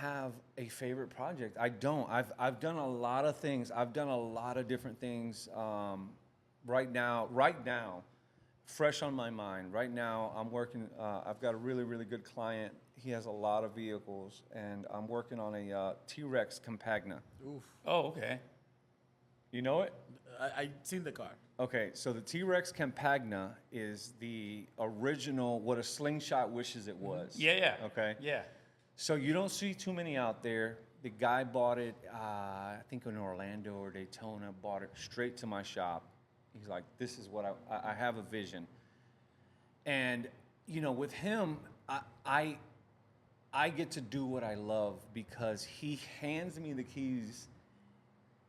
have a favorite project. I don't. I've done a lot of things. I've done a lot of different things. Right now, fresh on my mind. Right now, I'm working. I've got a really good client. He has a lot of vehicles, and I'm working on a T-Rex Compagna. Oof. Oh, okay. You know it? I seen the car. Okay, so the T-Rex Compagna is the original, what a slingshot wishes it was. Yeah. Okay? Yeah. So you don't see too many out there. The guy bought it, I think in Orlando or Daytona, bought it straight to my shop. He's like, this is what I have a vision. And, you know, with him, I get to do what I love because he hands me the keys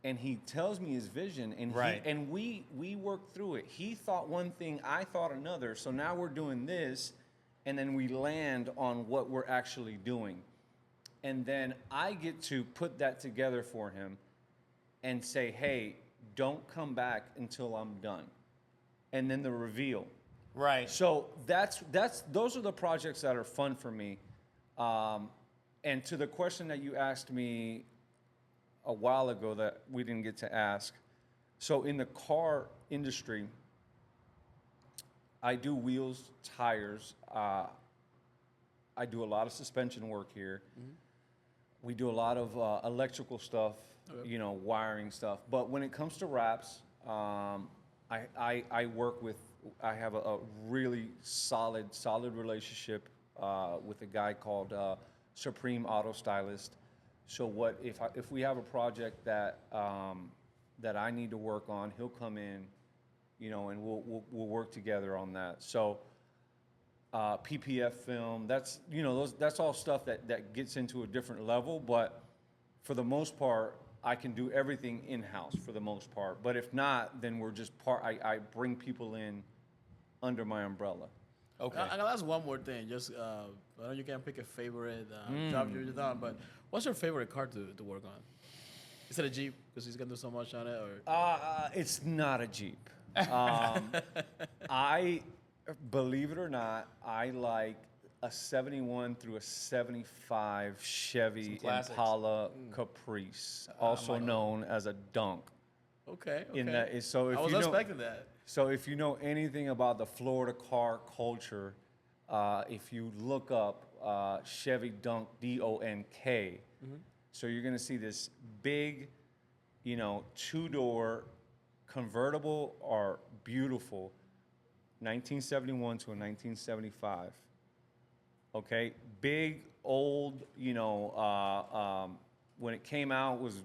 and he tells me his vision, and Right. we work through it. He thought one thing, I thought another. So now we're doing this, and then we land on what we're actually doing. And then I get to put that together for him and say, hey, don't come back until I'm done. And then the reveal. Right. So those are the projects that are fun for me. And to the question that you asked me a while ago that we didn't get to ask. So in the car industry, I do wheels, tires. I do a lot of suspension work here. Mm-hmm. We do a lot of electrical stuff, you know, wiring stuff. But when it comes to wraps, I work with, I have a really solid relationship with a guy called Supreme Auto Stylist. So if we have a project that that I need to work on, he'll come in, you know, and we'll work together on that. So PPF film, that's, you know, that's all stuff that gets into a different level. But for the most part, I can do everything in-house for the most part. But if not, then we're just I bring people in under my umbrella. Okay. I gotta ask one more thing. Just I know you can't pick a favorite job you're done, but what's your favorite car to work on? Is it a Jeep because he's gonna do so much on it, or? It's not a Jeep. I believe it or not, I like a 71 through a 75 Chevy Impala Caprice, also known as a dunk. Okay. In that, so if I was you know, expecting that. So if you know anything about the Florida car culture, if you look up Chevy Dunk, D-O-N-K, so you're gonna see this big, you know, two-door convertible or beautiful 1971 to a 1975. Okay, big old, you know, when it came out was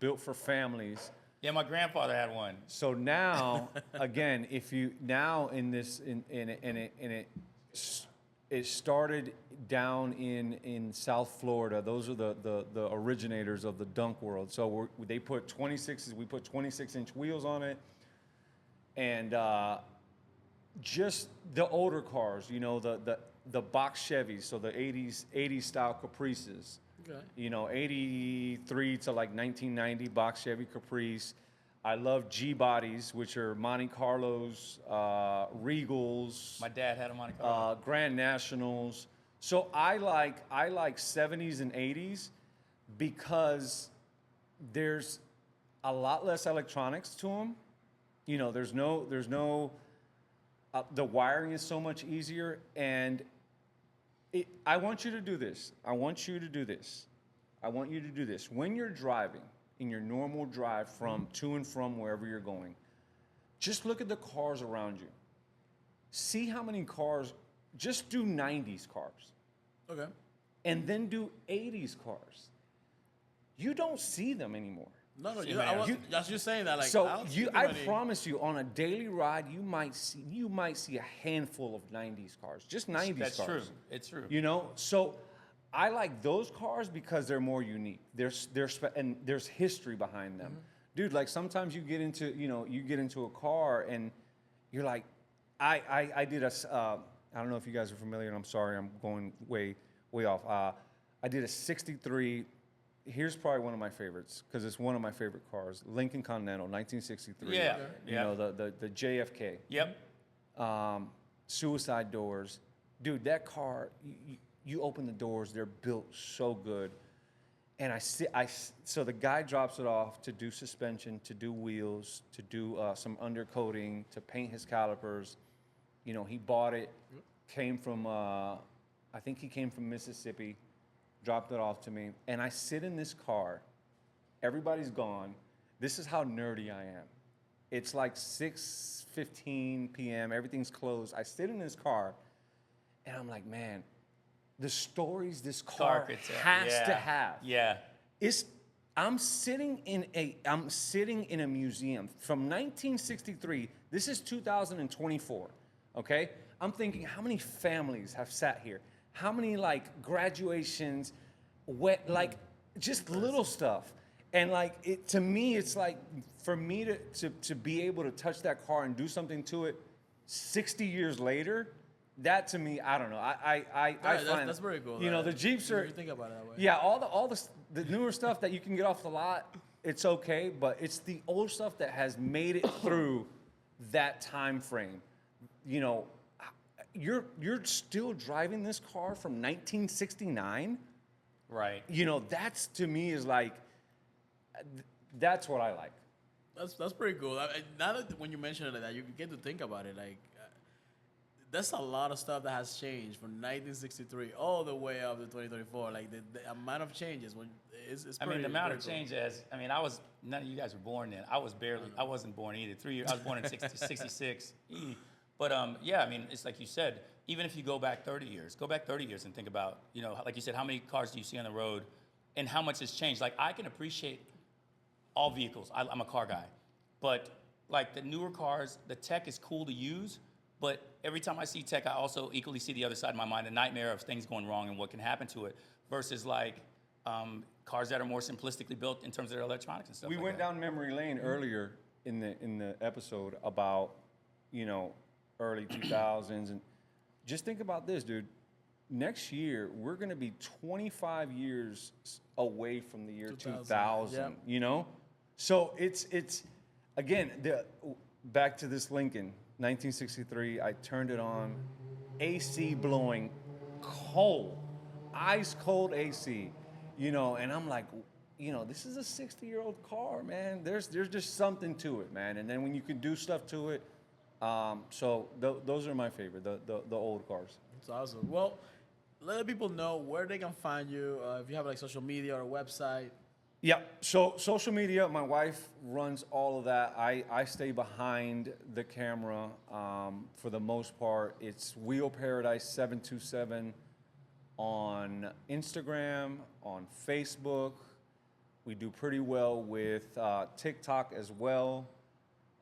built for families. Yeah, my grandfather had one. So now, again, if you now in this it started down in South Florida. Those are the originators of the dunk world. So they put 26s. We put 26-inch wheels on it, and just the older cars. You know, the box Chevys. So the 80s style Caprices. Okay. You know, 83 to like 1990 box Chevy Caprice. I love G bodies, which are Monte Carlos, Regals. My dad had a Monte Carlo. Grand Nationals. So I like 70s and 80s because there's a lot less electronics to them. You know, there's no the wiring is so much easier, and I want you to do this. I want you to do this. When you're driving in your normal drive from to and from wherever you're going, just look at the cars around you. See how many cars, just do 90s cars. Okay. And then do 80s cars. You don't see them anymore. No, See, that's just saying that. Like, So I I promise you, on a daily ride, you might see a handful of 90s cars, just 90s That's cars. true. It's true. You know, so I like those cars because they're more unique. And there's history behind them. Dude, like sometimes you get into a car and you're like, I did I don't know if you guys are familiar, and I'm sorry, I'm going way off. I did a 63. Here's probably one of my favorites because it's one of my favorite cars. Lincoln Continental, 1963. Yeah. You know, the JFK. Yep. Suicide doors. Dude, that car, you open the doors, they're built so good. And so the guy drops it off to do suspension, to do wheels, to do some undercoating, to paint his calipers. You know, he bought it, came from, I think he came from Mississippi, dropped it off to me. And I sit in this car, everybody's gone. This is how nerdy I am. It's like 6:15 p.m., everything's closed. I sit in this car, and I'm like, man, the stories this car has to have. Yeah. I'm sitting in a museum from 1963. This is 2024. Okay? I'm thinking, how many families have sat here? How many like graduations, just little stuff. And like to me, it's like for me to be able to touch that car and do something to it 60 years later. That to me, I don't know. I find that's very cool. You know, the Jeeps are. You think about it that way. Yeah, all the newer stuff that you can get off the lot, it's okay. But it's the old stuff that has made it through that time frame. You know, you're still driving this car from 1969. Right. You know, that's to me is like, that's what I like. That's pretty cool. Now that when you mention it like that, you get to think about it. Like, that's a lot of stuff that has changed from 1963 all the way up to 2024. Like the amount of changes it's I mean, the amount of cool. changes. I mean, none of you guys were born then. I wasn't born either. 3 years. I was born in 66. But yeah, I mean, it's like you said. Even if you go back 30 years, and think about, you know, like you said, how many cars do you see on the road, and how much has changed. Like I can appreciate all vehicles. I'm a car guy, but like the newer cars, the tech is cool to use. But every time I see tech, I also equally see the other side of my mind, the nightmare of things going wrong and what can happen to it, versus like cars that are more simplistically built in terms of their electronics and stuff. We went down memory lane earlier in the episode about, you know, early 2000s, and just think about this, dude. Next year we're going to be 25 years away from the year 2000. Yep. You know, so it's again back to this Lincoln. 1963, I turned it on, AC blowing, cold, ice cold AC, you know, and I'm like, you know, this is a 60-year-old car, man. There's just something to it, man. And then when you can do stuff to it, so those are my favorite, the old cars. That's awesome. Well, let the people know where they can find you. If you have like social media or a website. Yeah, so social media, my wife runs all of that. I stay behind the camera for the most part. It's Wheel Paradise 727 on Instagram, on Facebook. We do pretty well with TikTok as well.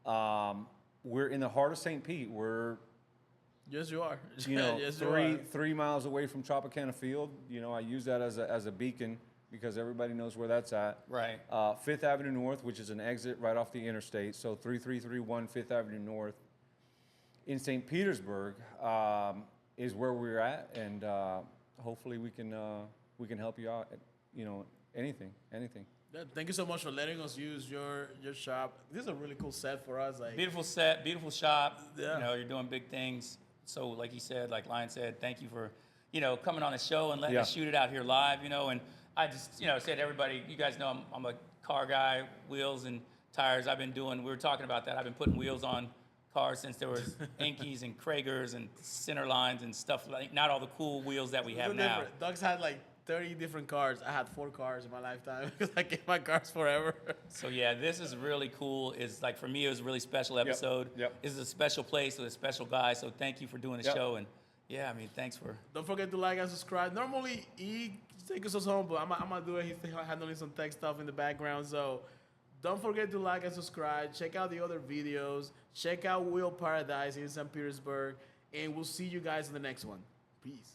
We're in the heart of St. Pete. We're Yes, you are. you know Yes, you are. 3 miles away from Tropicana Field. You know, I use that as a beacon, because everybody knows where that's at. Right. 5th Avenue North, which is an exit right off the interstate. So 3331 5th Avenue North in St. Petersburg is where we're at, and hopefully we can help you out. You know, anything. Yeah, thank you so much for letting us use your shop. This is a really cool set for us. Like Beautiful set, beautiful shop. Yeah. You know, you're doing big things. So like you said, like Lion said, thank you for, you know, coming on the show and letting us shoot it out here live, you know. And I just, you know, said to everybody, you guys know I'm a car guy, wheels and tires. we were talking about that. I've been putting wheels on cars since there was Inkies and Kragers and center lines and stuff, like not all the cool wheels that we have now. Doug's had like 30 different cars. I had 4 cars in my lifetime because I get my cars forever. So yeah, this is really cool. It's like, for me, it was a really special episode. Yep. This is a special place with a special guy. So thank you for doing the show. And yeah, I mean, thanks for. Don't forget to like and subscribe. Normally, he takes us home, but I'm gonna do it. He's handling some tech stuff in the background. So don't forget to like and subscribe. Check out the other videos. Check out Wheel Paradise in St. Petersburg. And we'll see you guys in the next one. Peace.